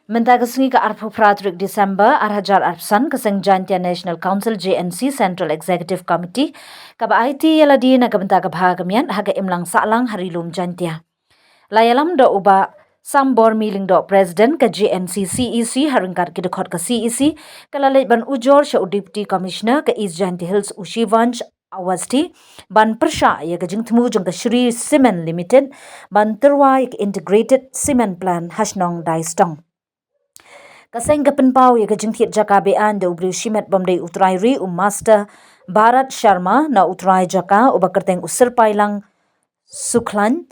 Bynta kesengi ke arpu Fratrik Desember arhajar arpsan keseng Jantia National Council JNC Central Executive Committee kaba IT yaladi na kabenta kabhagamian haga imlang salang harilum Jantia. Layalam do uba sambor miling do President ke JNC CEC haringkar kidekot ke CEC kalalit ban ujor sya Deputy Commissioner ke East Janti Hills Ushivanch Awasti ban Pyrshah ya ke Jingthmu jong ke Shree Cement Limited ban terwa ya ke Integrated Cement Plant hasnong daistong. Kaseng kepenpau ya ke jingtiat jaka bean da ubri shimet bomdei utrai ri master Bharat Sharma na utrai jaka uba kerteng usir pailang suklan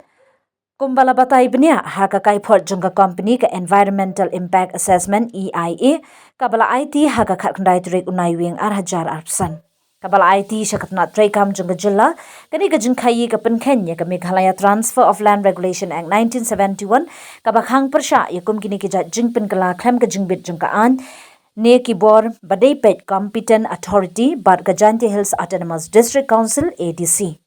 kumbala batai benia haka kai port jongka company ke Environmental Impact Assessment EIA kabala IT haka khat kandai turik unai wing arhajar arpsan. Kabala IT syakat nak trekam jongka jilla kani ke jingkai ke penkenya ke Meghalaya Transfer of Land Regulation Act 1971 kabakhang Pyrshah yakum kini ke jat jingpen kala klem ke jingbit jongkaan ne kibor badai pet Competent Authority bar ke Janti Hills Autonomous District Council ADC.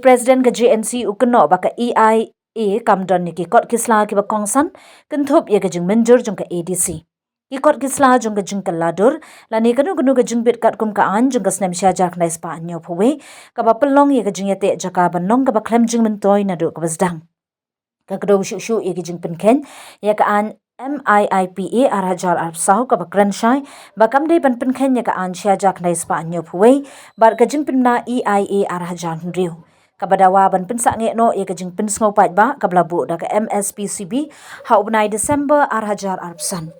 President ke JNC ukeno baka EIA kamdon ni ki kot kisla ki ba kongsan kenthop ye ke jing menjur jong ke ADC. Ki kot kisla jong ke jing ke ladur lani kanu ke jingbit kat kum ka an jong ke snem syajak na spa nyo phuwe ka ba pelong ye ke jing yate jaka banong ka ba klem jing mentoy na do ka basdang. Ka kdo shu ye ke jing penken ye ka an MIIPA arhajar arpsau ka bakran shai bakam dei ban penken ye ka an syajak na spa nyo phuwe bar ka jing penna EIA arhajar ndriu. Kabadawa ban pensak nge no ye ke jing Pynshnew Paidbah kablabu da ke MSPCB ha ubnai Desember arhajar arpsan.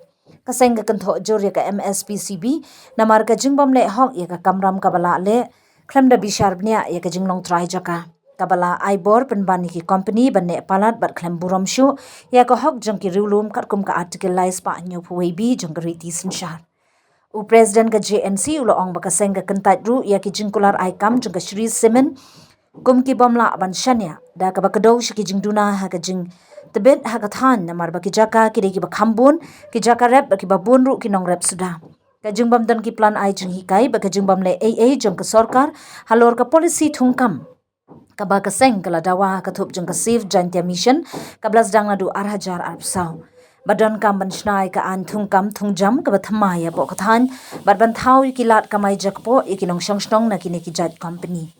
Kaseng ke kentho jor ye ke MSPCB namar ke jing bom le hok ye ke kamram kabala le klem da bishar bnia ye ke jing long trai jaka. Kabala aibor penbani ki company ban ne palat bat klem burom shu ye ke hok jong ki riulum kat kum ka artikel lais pa nyu phuwebi jong ke riti sensyar. President ke JNC ulo ong bakaseng ke kentat ru ye ke jing kular aikam jong ke Shree Cement kum ki bomla ban shanya da ka bakado shi ki jing duna ha ka jing tebet ha ka than namar ba ki jaka ki de ki ba khambun ki jaka rep ba ki ba bun ru ki nong rep sudah ka jing bam dan ki plan ai jing hikai ba ka jing bam le AA jong ka sarkar halor ka policy thungkam ka ba ka seng kala dawa ka thup jong ka safe jantia mission ka blas dang na du arhajar arpsau badon kam ban shnai ka an thungkam thungjam ka ba thamaya bo ka than bad ban thau ki lat kamai jakpo ikinong shongshnong na ki ne ki jat company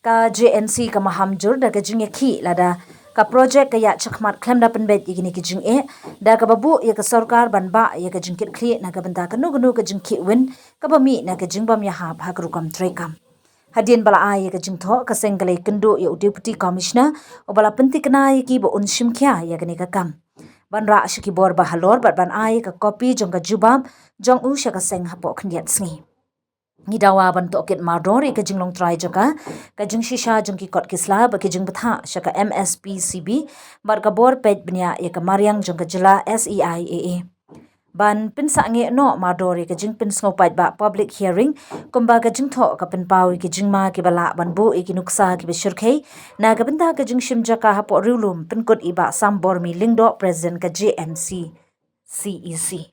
ka JNC ka mahamjur da ka jing ki lada ka project ka ya chakmat klem da penbet igini ki jing da ka babu ya ka sarkar ban ba ya ka jing kit kli na ka benda ka nu ka jing ki win ka ba mi na ka jing bam ya ha ba ka rukam trekam hadien bala ai ya ka jing tho ka sengle kendo ya deputy commissioner o bala penti kana ya ki bo unshim kya ya ka ni ka kam ban ra shiki bor ba halor ban ai ka copy jong ka jubam jong u sha ka seng ha po khniat sngi ni dawa ban to kit mardor ke jinglong try jaka ka jing shisha jing ki kot kisla ba ki jing batha shaka MSPCB bar ka bor pet bnya ye ka maryang jing ka jila SEIAA ban pinsa nge no mardor ke jing Pynshnew Paidbah public hearing kumba ka jing tho ka pinpau ki jing ma ki bala ban bu ki nuksa ki bishurkhei na ka benda ka jing shim jaka ha po rilum pinkot iba sambor mi lingdo president ka JNC CEC